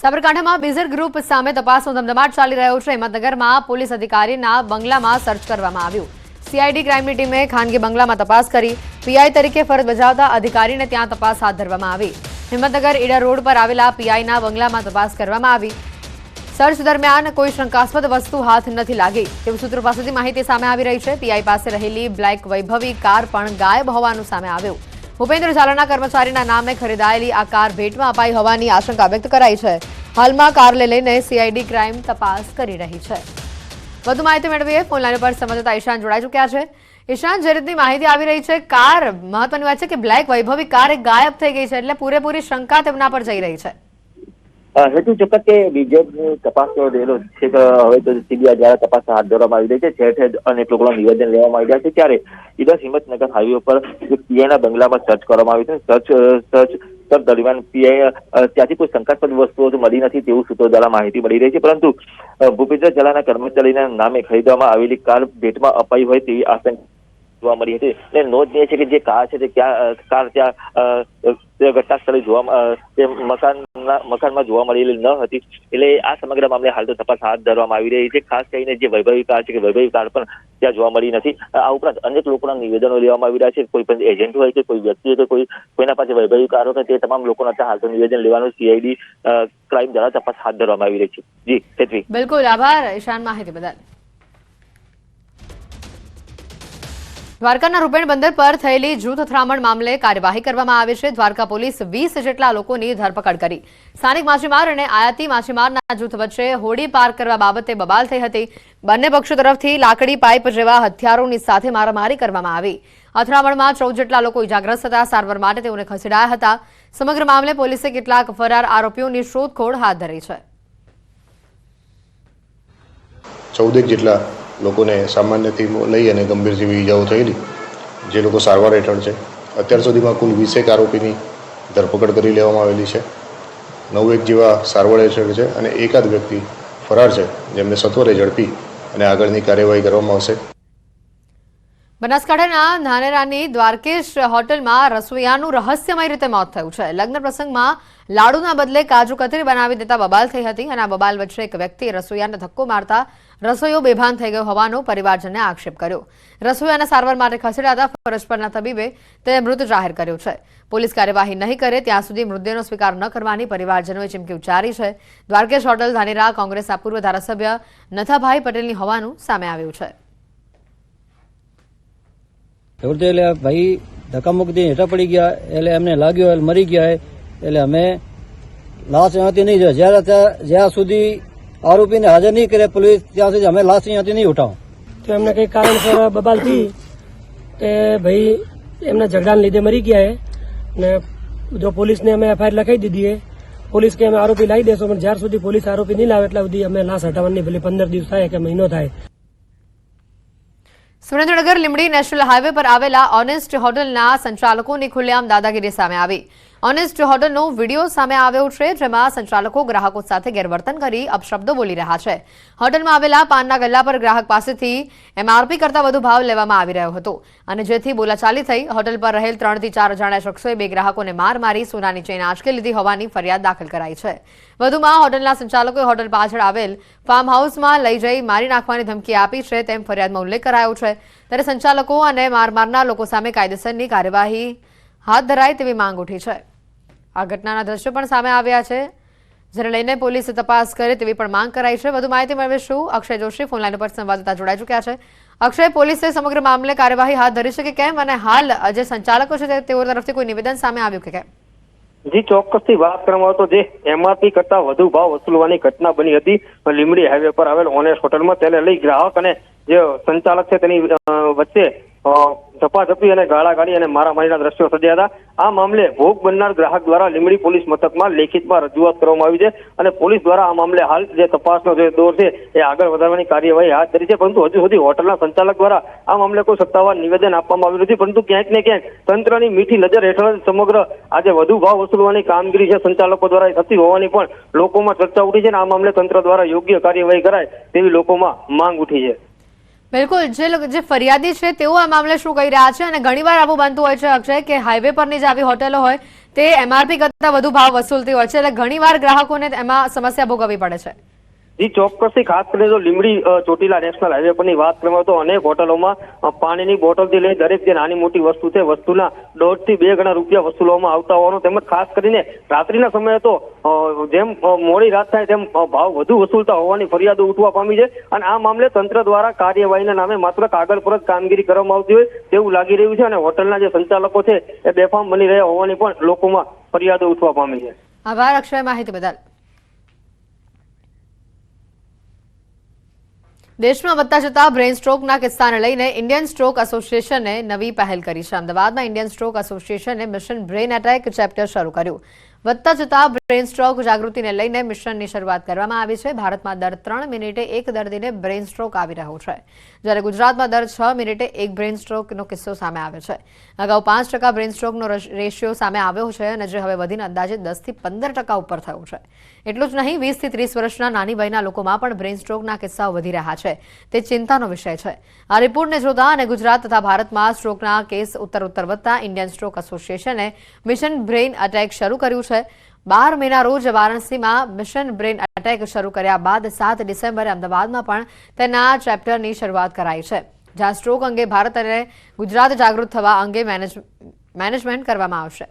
સાબરકાંઠામાં બીઝર ગ્રુપ સામે તપાસનો ધમધમાટ ચાલી રહ્યો છે। હિંમતનગરમાં પોલીસ અધિકારીના બંગલામાં સર્ચ કરવામાં આવ્યું। સીઆઈડી ક્રાઇમની ટીમે ખાનગી બંગલામાં તપાસ કરી। પીઆઈ તરીકે ફરજ બજાવતા અધિકારીને ત્યાં તપાસ હાથ ધરવામાં આવી। હિંમતનગર ઈડર રોડ પર આવેલા પીઆઈના બંગલામાં તપાસ કરવામાં આવી। સર્ચ દરમિયાન કોઈ શંકાસ્પદ વસ્તુ હાથ નથી લાગી તેવું સૂત્રો પાસેથી માહિતી સામે આવી રહી છે। પીઆઈ પાસે રહેલી બ્લેક વૈભવી કાર પણ ગાયબ હોવાનું સામે આવ્યું। ભૂપેન્દ્ર ઝાલાના કર્મચારીના નામે ખરીદાયેલી આ કાર ભેટમાં અપાઈ હોવાની આશંકા વ્યક્ત કરાઈ છે। હાલમાં કારને લઈને સીઆઈડી ક્રાઇમ તપાસ કરી રહી છે। વધુ માહિતી મેળવીએ ફોનલાઈન પર સંવાદદાતા ઈશાન જોડાઈ ચૂક્યા છે। ઈશાન, જે રીતની માહિતી આવી રહી છે, કાર મહત્વની વાત છે કે બ્લેક વૈભવી કાર ગાયબ થઈ ગઈ છે, એટલે પૂરેપૂરી શંકા તેમના પર જઈ રહી છે। હેતુ ચોક્કસ કે બીજેપી તપાસનો રહેલો છે કે હવે તો સીબીઆઈ દ્વારા તપાસ હાથ ધરવામાં આવી રહી છે। ઠેર ઠેર અનેક લોકોના નિવેદન લેવામાં આવી રહ્યા છે। ત્યારે ઈડર હિંમતનગર હાઈવે પર પીઆઈના બંગલામાં સર્ચ કરવામાં આવ્યું છે। સર્ચ દરમિયાન પીઆઈ ત્યાંથી કોઈ શંકાસ્પદ વસ્તુઓ મળી નથી તેવું સૂત્રો દ્વારા માહિતી મળી રહી છે। પરંતુ ભૂપેન્દ્ર ઝાલાના કર્મચારીના નામે ખરીદવામાં આવેલી કાર ભેટમાં અપાઈ હોય તેવી આશંકા જોવા મળી હતી। અને નોંધનીય છે કે જે કાર છે તે કાર ત્યાં ઘટના સ્થળે મકાનમાં જોવા મળેલી ન હતી। એટલે આ સમગ્ર મામલે હાલ તો તપાસ હાથ ધરવામાં આવી રહી છે। ખાસ કરીને જે વૈભવી કાર છે કે વૈભવી કાર પણ ત્યાં જોવા મળી નથી। આ ઉપરાંત અનેક લોકોના નિવેદનો લેવામાં આવી રહ્યા છે। કોઈ પણ એજન્ટ હોય કે કોઈ વ્યક્તિ હોય કે કોઈના પાસે વૈભવી કાર હોય તે તમામ લોકોના હાલ તો નિવેદન લેવાનું સીઆઈડી ક્રાઇમ દ્વારા તપાસ હાથ ધરવામાં આવી રહી છે। જી હેતવી। બિલકુલ, આભાર ઈશાન માહિતી બદલ। દ્વારકાના રૂપેણ બંદર પર થયેલી જૂથ અથડામણ મામલે કાર્યવાહી કરવામાં આવી છે। દ્વારકા પોલીસ 20 જેટલા લોકોની ધરપકડ કરી। સ્થાનિક માછીમાર અને આયાતી માછીમારના જૂથ વચ્ચે હોડી પાર કરવા બાબતે બબાલ થઈ હતી। બંને પક્ષો તરફથી લાકડી, પાઇપ જેવા હથિયારોની સાથે મારામારી કરવામાં આવી। અથડામણમાં 14 જેટલા લોકો ઇજાગ્રસ્ત હતા। સારવાર માટે તેઓને ખસેડાયા હતા। સમગ્ર મામલે પોલીસે કેટલાક ફરાર આરોપીઓની શોધખોળ હાથ ધરી છે। 14 જેટલા લોકોને સામાન્યથી લઈ અને ગંભીર જેવી ઈજાઓ થયેલી, જે લોકો સારવાર હેઠળ છે। અત્યાર સુધીમાં કુલ 20 આરોપીની ધરપકડ કરી લેવામાં આવેલી છે। 9 જેવા સારવાર હેઠળ છે અને એકાદ વ્યક્તિ ફરાર છે, જેમને સત્વરે ઝડપી અને આગળની કાર્યવાહી કરવામાં આવશે। બનાસકાંઠાના ધાનેરાની દ્વારકેશ હોટલમાં રસોઈયાનું રહસ્યમય રીતે મોત થયું છે। લગ્ન પ્રસંગમાં લાડુના બદલે કાજુ કતરી બનાવી દેતા બબાલ થઈ હતી અને આ બબાલ વચ્ચે એક વ્યક્તિએ રસોઈયાને ધક્કો મારતા રસોઈયો બેભાન થઈ ગયો હોવાનો પરિવારજને આક્ષેપ કર્યો। રસોઈયાને સારવાર માટે ખસેડાતા ફરજ પરના તબીબે તેને મૃત જાહેર કર્યો છે। પોલીસ કાર્યવાહી નહીં કરે ત્યાં સુધી મૃતદેહનો સ્વીકાર ન કરવાની પરિવારજનોએ ચીમકી ઉચ્ચારી છે। દ્વારકેશ હોટલ ધાનેરા કોંગ્રેસના પૂર્વ ધારાસભ્ય નથાભાઈ પટેલની હોવાનું સામે આવ્યું છે। એટલે ભાઈ ધક્કા મુક્તિ હેઠા પડી ગયા, એટલે એમને લાગ્યો એટલે મરી ગયા, એટલે અમે લાશ અહીંયાથી નહીં જાય જ્યાં સુધી આરોપીને હાજર નહીં કરે પોલીસ ત્યાં સુધી અમે લાશ અહીંયાથી નહીં ઉઠાવો। તો એમને કઈ કારણસર બબાલ થઈ કે ભાઈ એમના ઝઘડાને લીધે મરી ગયા ને જો પોલીસને અમે એફઆઈઆર લખાઈ દીધી પોલીસ કે અમે આરોપી લાવી દેશો, પણ જ્યાર સુધી પોલીસ આરોપી નહીં લાવે એટલા સુધી અમે લાશ હટાવવાની ભલે 15 દિવસ થાય કે મહિનો થાય। સુરેન્દ્રનગર લીંબડી નેશનલ હાઈવે પર આવેલા ઓનેસ્ટ હોટલના સંચાલકોની ખુલ્લેઆમ દાદાગીરી સામે આવી। ઓનેસ્ટ હોટલનો વિડીયો સામે આવ્યો છે, જેમાં સંચાલકો ગ્રાહકો સાથે ગેરવર્તન કરી અપશબ્દો બોલી રહ્યા છે। હોટલમાં આવેલા પાનના ગલ્લા પર ગ્રાહક પાસેથી એમઆરપી કરતા વધુ ભાવ લેવામાં આવી રહ્યો હતો અને જેથી બોલાચાલી થઈ। હોટલ પર રહેલ 3 થી 4 અજાણ્યા શખ્સોએ 2 ગ્રાહકોને માર મારી સોનાની ચેઇન આંચકી લીધી હોવાની ફરિયાદ દાખલ કરાઈ છે। વધુમાં હોટલના સંચાલકોએ હોટલ પાછળ આવેલ ફાર્મ હાઉસમાં લઈ જઈ મારી નાખવાની ધમકી આપી છે તેમ ફરિયાદમાં ઉલ્લેખ કરાયો છે। ત્યારે સંચાલકો અને માર મારનાર લોકો સામે કાયદેસરની કાર્યવાહી હાથ ધરાય તેવી માંગ ઉઠી છે। આ ઘટનાના દ્રશ્યો પણ સામે આવ્યા છે, જેને લઈને પોલીસે તપાસ કરે તેવી પણ માંગ કરાઈ છે। વધુ માહિતી મેળવીશું અક્ષય જોશી ફોનલાઈન પર સંવાદદાતા જોડાઈ ચૂક્યા છે। અક્ષય, પોલીસે સમગ્ર મામલે કાર્યવાહી હાથ ધરી છે કે કેમ, અને હાલ જે સંચાલકો છે તેઓ તરફથી કોઈ નિવેદન સામે આવ્યું કે કેમ? જી ચોક્કસથી વાત કરવામાં આવે તો જે એમઆરપી કરતા વધુ ભાવ વસૂલવાની ઘટના બની હતી લીંબડી હાઈવે પર આવેલ ઓનેસ્ટ હોટલમાં। તેને લઈ ગ્રાહક અને જે સંચાલક છે તેની વચ્ચે ઝપાઝપી અને ગાળાગાળી અને મારામારીના દ્રશ્યો સર્જાયા હતા। આ મામલે ભોગ બનનાર ગ્રાહક દ્વારા લીંબડી પોલીસ મથકમાં લેખિતમાં રજૂઆત કરવામાં આવી છે અને પોલીસ દ્વારા આ મામલે હાલ જે તપાસનો જે દોર છે એ આગળ વધારવાની કાર્યવાહી હાથ ધરી છે। પરંતુ હજુ સુધી હોટલના સંચાલક દ્વારા આ મામલે કોઈ સત્તાવાર નિવેદન આપવામાં આવ્યું નથી, પરંતુ ક્યાંક ને ક્યાંક તંત્રની મીઠી નજર હેઠળ સમગ્ર આજે વધુ ભાવ વસૂલવાની કામગીરી છે સંચાલકો દ્વારા થતી હોવાની પણ લોકોમાં ચર્ચા ઉઠી છે અને આ મામલે તંત્ર દ્વારા યોગ્ય કાર્યવાહી કરાય તેવી લોકોમાં માંગ ઉઠી છે। બિલકુલ, જે ફરિયાદી છે તેઓ આ મામલે શું કહી રહ્યા છે? અને ઘણીવાર આવું બનતું હોય છે અક્ષય કે હાઈવે પરની જે આવી હોટેલો હોય તે MRP કરતા વધુ ભાવ વસૂલતી હોય છે, એટલે ઘણીવાર ગ્રાહકોને એમાં સમસ્યા ભોગવવી પડે છે. જી ચોક્કસથી ખાસ કરીને જો લીંબડી ચોટીલા નેશનલ હાઈવે પરની વાત કરવામાં તો અનેક હોટલોમાં પાણીની બોટલથી લઈ દરેક જે નાની મોટી વસ્તુ છે વસ્તુના 1.5 થી 2 ગણા રૂપિયા વસૂલવામાં આવતા હોવાનું, તેમજ ખાસ કરીને રાત્રિના સમયે તો જેમ મોડી રાત થાય તેમ ભાવ વધુ વસૂલતા હોવાની ફરિયાદો ઉઠવા પામી છે. અને આ મામલે તંત્ર દ્વારા કાર્યવાહીના નામે માત્ર કાગળ પર જ કામગીરી કરવામાં આવતી હોય તેવું લાગી રહ્યું છે. અને હોટલના જે સંચાલકો છે એ બેફામ બની રહ્યા હોવાની પણ લોકોમાં ફરિયાદો ઉઠવા પામી છે. આભાર અક્ષય માહિતી બદલ. દેશમાં વધતા જતા બ્રેન સ્ટ્રોકના કિસ્સાને લઈને ઇન્ડિયન સ્ટ્રોક એસોસિએશને નવી પહેલ કરી છે. અમદાવાદમાં ઇન્ડિયન સ્ટ્રોક એસોસિએશને મિશન બ્રેન એટેક ચેપ્ટર શરૂ કર્યું. વધતા જતા બ્રેન સ્ટ્રોક જાગૃતિને લઈને મિશનની શરૂઆત કરવામાં આવી છે. ભારતમાં દર 3 મિનિટે એક દર્દીને બ્રેન સ્ટ્રોક આવી રહ્યો છે, જ્યારે ગુજરાતમાં દર 6 મિનિટે એક બ્રેન સ્ટ્રોકનો કિસ્સો સામે આવે છે. અગાઉ 5% બ્રેન સ્ટ્રોકનો રેશિયો સામે આવ્યો છે, અને જે હવે વધીને અંદાજે 10 થી 15% ઉપર થયો છે. એટલું જ નહીં, 20 થી 30 વર્ષના નાની વયના લોકોમાં પણ બ્રેન સ્ટ્રોકના કિસ્સાઓ વધી રહ્યા છે. તે ચિંતાનો વિષય છે. આ રિપોર્ટને જોતા અને ગુજરાત તથા ભારતમાં સ્ટ્રોકના કેસ ઉત્તર વધતા ઇન્ડિયન સ્ટ્રોક એસોસિએશને મિશન બ્રેન એટેક શરૂ કર્યું છે. 12 મેના રોજ વારાણસીમાં મિશન બ્રેન એટેક શરૂ કર્યા બાદ 7 ડિસેમ્બરે અમદાવાદમાં પણ તેના ચેપ્ટરની શરૂઆત કરાઈ છે, જ્યાં સ્ટ્રોક અંગે ભારત અને ગુજરાત જાગૃત થવા અંગે મેનેજમેન્ટ કરવામાં આવશે.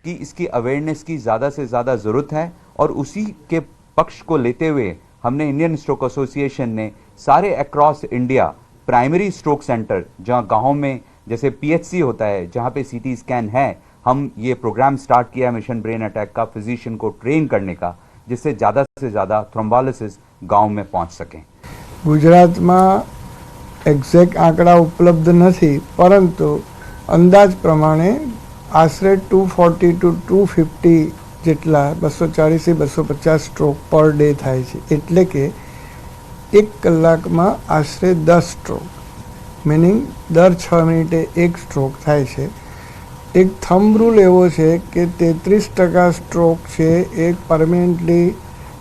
कि इसकी अवेयरनेस की ज़्यादा से ज़्यादा ज़रूरत है और उसी के पक्ष को लेते हुए हमने इंडियन स्ट्रोक एसोसिएशन ने सारे across India primary stroke centre जहां गाँव में जैसे PHC होता है जहां पे CT स्कैन है, हम ये प्रोग्राम स्टार्ट किया मिशन ब्रेन अटैक का, फिजिशियन को ट्रेन करने का, जिससे ज़्यादा से ज़्यादा थ्रोम्बोलिसिस गाँव में पहुंच सकें. ગુજરાતમાં એક્ઝેક્ટ આંકડા ઉપલબ્ધ નથી, પરંતુ અંદાજ પ્રમાણે આશરે 240 to 250 જેટલા 240 થી 250 સ્ટ્રોક પર ડે થાય છે. એટલે કે 1 કલાકમાં આશરે 10 સ્ટ્રોક, મિનિંગ દર 6 મિનિટે એક સ્ટ્રોક થાય છે. એક થંબ રૂલ એવો છે કે 33% સ્ટ્રોક છે એ પરમેનન્ટલી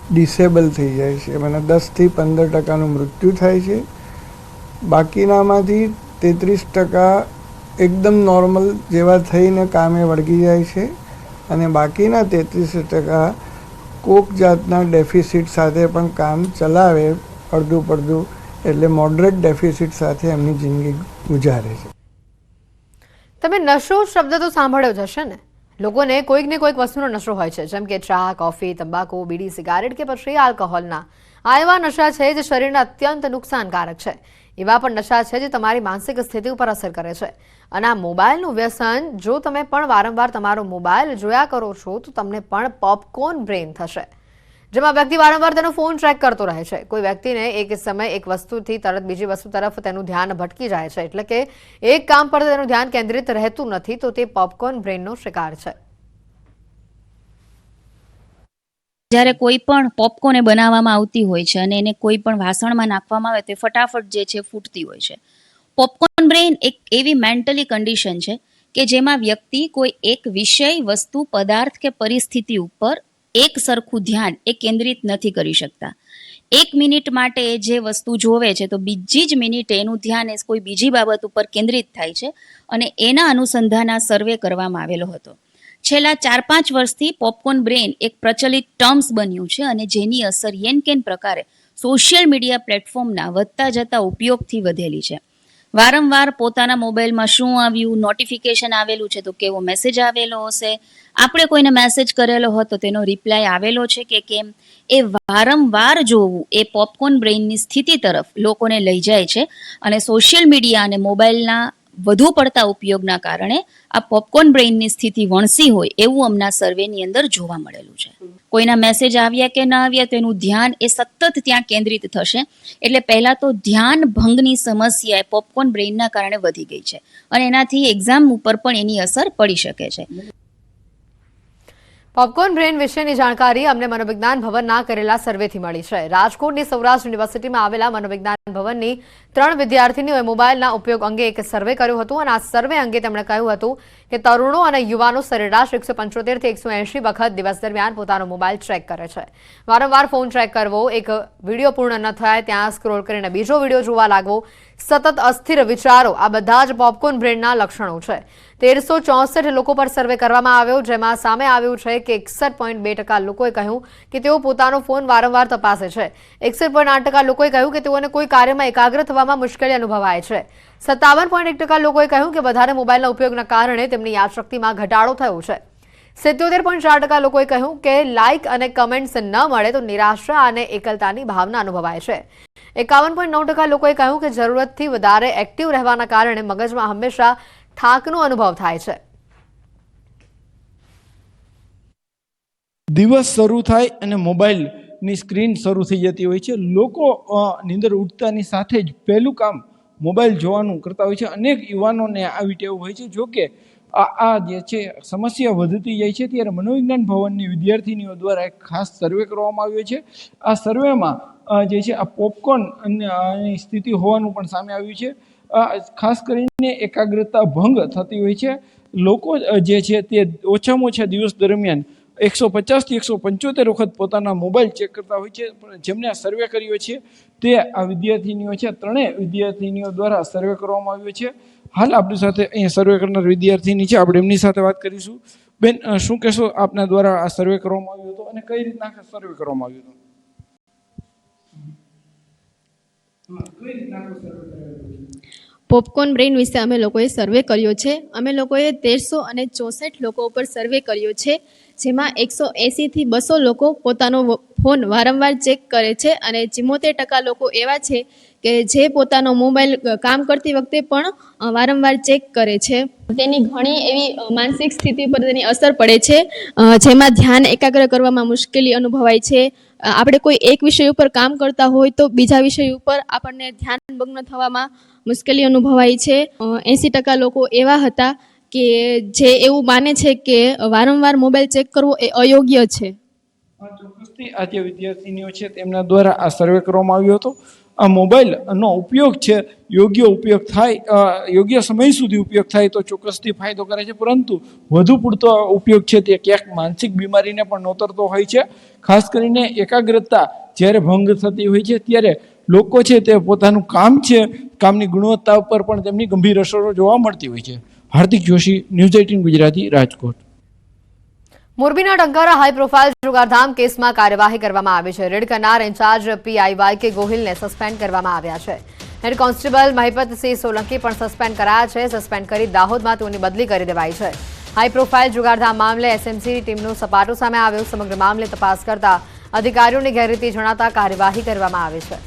ડિસેબલ થઈ જાય છે, મને 10 થી 15%નું મૃત્યુ થાય છે. બાકીનામાંથી 33% એકદમ નોર્મલ જેવા થઈને કામે વળગી જાય છે, અને બાકીના 33% કોક જાતના ડેફિસિટ સાથે પણ કામ ચલાવે, અડધું પડધું, એટલે મોડરેટ ડેફિસિટ સાથે એમની જિંદગી ગુજારે છે. તમે નશો શબ્દ તો સાંભળ્યો જ હશે ને? લોકોને કોઈક ને કોઈક વસ્તુનો નશો હોય છે, જેમ કે ચા, કોફી, તંબાકુ, બીડી, સિગારેટ કે પછી આલ્કોહોલના. આ એવા નશા છે જે શરીરને અત્યંત નુકસાનકારક છે. એવા પણ નશા છે જે તમારી માનસિક સ્થિતિ ઉપર અસર કરે છે. અને આ મોબાઈલનું વ્યસન, જો તમે પણ વારંવાર તમારો મોબાઈલ જોયા કરો છો તો તમને પણ પોપકોર્ન બ્રેન થશે, જેમાં વ્યક્તિ વારંવાર તેનો ફોન ટ્રેક કરતો રહે છે. કોઈ વ્યક્તિને એક સમય એક વસ્તુથી તરત બીજી વસ્તુ તરફ તેનું ધ્યાન ભટકી જાય છે, એટલે કે એક કામ પર તેનું ધ્યાન કેન્દ્રિત રહેતું નથી, તો તે પોપકોર્ન બ્રેનનો શિકાર છે. જ્યારે કોઈ પણ પોપકોર્ન બનાવવામાં આવતી હોય છે અને એને કોઈ પણ વાસણમાં નાખવામાં આવે તો ફટાફટ જે છે ફૂટતી હોય છે. પોપકોર્ન બ્રેન એક એવી મેન્ટલી કન્ડિશન છે કે જેમાં વ્યક્તિ કોઈ એક વિષય, વસ્તુ, પદાર્થ કે પરિસ્થિતિ ઉપર એક સરખું ધ્યાન એ કેન્દ્રિત નથી કરી શકતા. 1 મિનિટ માટે જે વસ્તુ જોવે છે તો બીજી જ મિનિટે એનું ધ્યાન એ કોઈ બીજી બાબત ઉપર કેન્દ્રિત થાય છે, અને એના અનુસંધાન આ સર્વે કરવામાં આવેલો હતો. છેલ્લા 4-5 વર્ષથી પોપકોર્ન બ્રેન એક પ્રચલિત ટર્મ્સ બન્યું છે, અને જેની અસર યેન કેન પ્રકારે સોશિયલ મીડિયા પ્લેટફોર્મના વધતા જતા ઉપયોગથી વધેલી છે. વારંવાર પોતાના મોબાઈલમાં શું આવ્યું, નોટિફિકેશન આવેલું છે તો કેવો મેસેજ આવેલો હશે, આપણે કોઈને મેસેજ કરેલો હોય તો તેનો રિપ્લાય આવેલો છે કે કેમ, એ વારંવાર જોવું એ પોપકોર્ન બ્રેઇનની સ્થિતિ તરફ લોકોને લઈ જાય છે. અને સોશિયલ મીડિયા અને મોબાઈલના વધુ પડતા ઉપયોગના કારણે આ પોપકોર્ન બ્રેઇનની સ્થિતિ વણસી હોય એવું હમણાં સર્વેની અંદર જોવા મળેલું છે. કોઈના મેસેજ આવ્યા કે ના આવ્યા તો એનું ધ્યાન એ સતત ત્યાં કેન્દ્રિત થશે. એટલે પહેલા તો ધ્યાન ભંગની સમસ્યા એ પોપકોર્ન બ્રેઇનના કારણે વધી ગઈ છે, અને એનાથી એક્ઝામ ઉપર પણ એની અસર પડી શકે છે. પોપકોર્ન બ્રેન વિશેની જાણકારી અમને મનોવિજ્ઞાન ભવનના કરેલા સર્વેથી મળી છે. રાજકોટની સૌરાષ્ટ્ર યુનિવર્સિટીમાં આવેલા મનોવિજ્ઞાન ભવનની 3 વિદ્યાર્થીનીઓએ મોબાઈલના ઉપયોગ અંગે એક સર્વે કર્યું હતું, અને આ સર્વે અંગે તેમણે કહ્યું હતું કે તરુણો અને યુવાનો સરેરાશ 175 થી 180 વખત દિવસ દરમિયાન પોતાનો મોબાઈલ ચેક કરે છે. વારંવાર ફોન ચેક કરવો, એક વિડીયો પૂર્ણ ન થાય ત્યાં સ્ક્રોલ કરીને બીજો વિડીયો જોવા લાગવો, સતત અસ્થિર વિચારો, આ બધા જ પોપકોર્ન બ્રેનના લક્ષણો છે. 1364 લોકો પર સર્વે કરવામાં આવ્યો, જેમાં સામે આવ્યું છે કે 61.2% લોકોએ કહ્યું કે તેઓ પોતાનો ફોન વારંવાર તપાસે છે. 61.8% લોકોએ કહ્યું કે તેઓને કોઈ કાર્યમાં એકાગ્ર થવામાં મુશ્કેલી અનુભવાય છે. 57.1% લોકોએ કહ્યું કે વધારે મોબાઈલના ઉપયોગના કારણે તેમની યાદશક્તિમાં ઘટાડો થયો છે. 77.4% લોકોએ કહ્યું કે લાઇક અને કમેન્ટ્સ ન મળે તો નિરાશા અને એકલતાની ભાવના અનુભવાય છે. 51.9% લોકોએ કહ્યું કે જરૂરતથી વધારે એક્ટિવ રહેવાના કારણે મગજમાં હંમેશા થાકનો અનુભવ થાય છે. દિવસ શરૂ થાય અને મોબાઈલની સ્ક્રીન શરૂ થઈ જતી હોય છે. લોકો નીંદર ઉઠતાની સાથે જ પહેલું કામ મોબાઈલ જોવાનું કરતા હોય છે. અનેક યુવાનોને આવી ટેવ હોય છે. જો કે આ જે છે સમસ્યા વધતી જાય છે, ત્યારે મનોવિજ્ઞાન ભવનની વિદ્યાર્થીનીઓ દ્વારા એક ખાસ સર્વે કરવામાં આવ્યો છે. આ સર્વેમાં જે છે આ પોપકોર્નની સ્થિતિ હોવાનું પણ સામે આવ્યું છે. ખાસ કરીને એકાગ્રતા ભંગ થતી હોય છે. લોકો જે છે તે ઓછામાં ઓછા દિવસ દરમિયાન 150 થી 175 વખત પોતાના મોબાઈલ ચેક કરતા હોય છે. જેમને આ સર્વે કર્યો છે તે આ વિદ્યાર્થીનીઓ છે. ત્રણેય વિદ્યાર્થીનીઓ દ્વારા સર્વે કરવામાં આવ્યો છે. હાલ આપણી સાથે અહીંયા સર્વે કરનાર વિદ્યાર્થીની છે, આપણે એમની સાથે વાત કરીશું. બેન, શું કહેશો, આપના દ્વારા આ સર્વે કરવામાં આવ્યો હતો અને કઈ રીતના સર્વે કરવામાં આવ્યો હતો? પોપકોર્ન બ્રેન વિશે અમે લોકોએ સર્વે કર્યો છે. અમે લોકોએ 1364 લોકો ઉપર સર્વે કર્યો છે, જેમાં 180 થી 200 લોકો પોતાનો ફોન વારંવાર ચેક કરે છે અને 74% લોકો એવા છે કે જે પોતાનો મોબાઈલ કામ કરતી વખતે પણ વારંવાર ચેક કરે છે. તેની ઘણી એવી માનસિક સ્થિતિ પર તેની અસર પડે છે, જેમાં ધ્યાન એકાગ્ર કરવામાં મુશ્કેલી અનુભવાય છે. આપણે કોઈ એક વિષય ઉપર કામ કરતા હોય તો બીજા વિષય ઉપર આપણને ધ્યાન ભંગ થવામાં મુશ્કેલી અનુભવાય છે. 80% લોકો એવા હતા કે જે એવું માને છે કે વારંવાર મોબાઈલ ચેક કરવો એ અયોગ્ય છે. ચોક્કસથી આ જે વિદ્યાર્થીનીઓ છે તેમના દ્વારા આ સર્વે કરવામાં આવ્યો હતો. આ મોબાઈલનો ઉપયોગ છે યોગ્ય ઉપયોગ થાય, યોગ્ય સમય સુધી ઉપયોગ થાય તો ચોક્કસથી ફાયદો કરે છે, પરંતુ વધુ પૂરતો ઉપયોગ છે તે ક્યાંક માનસિક બીમારીને પણ નોતરતો હોય છે. ખાસ કરીને એકાગ્રતા જ્યારે ભંગ થતી હોય છે ત્યારે લોકો છે તે પોતાનું કામ છે, કામની ગુણવત્તા ઉપર પણ તેમની ગંભીર અસરો જોવા મળતી હોય છે. હાર્દિક જોશી, ન્યૂઝ 18 ગુજરાતી, રાજકોટ. મોરબીના ટંકારા હાઈ પ્રોફાઇલ જુગારધામ કેસમાં કાર્યવાહી કરવામાં આવી છે. રેડ કરનાર ઇન્ચાર્જ PIYK ગોહિલને સસ્પેન્ડ કરવામાં આવ્યા છે. હેડ કોન્સ્ટેબલ મહિપતસિંહ સોલંકી પણ સસ્પેન્ડ કરાયા છે. સસ્પેન્ડ કરી દાહોદમાં તેઓની બદલી કરી દેવાઈ છે. હાઈ પ્રોફાઇલ જુગારધામ મામલે SMC ટીમનો સપાટો સામે આવ્યો. સમગ્ર મામલે તપાસ કરતા અધિકારીઓની ગેરરીતિ જણાતા કાર્યવાહી કરવામાં આવી છે.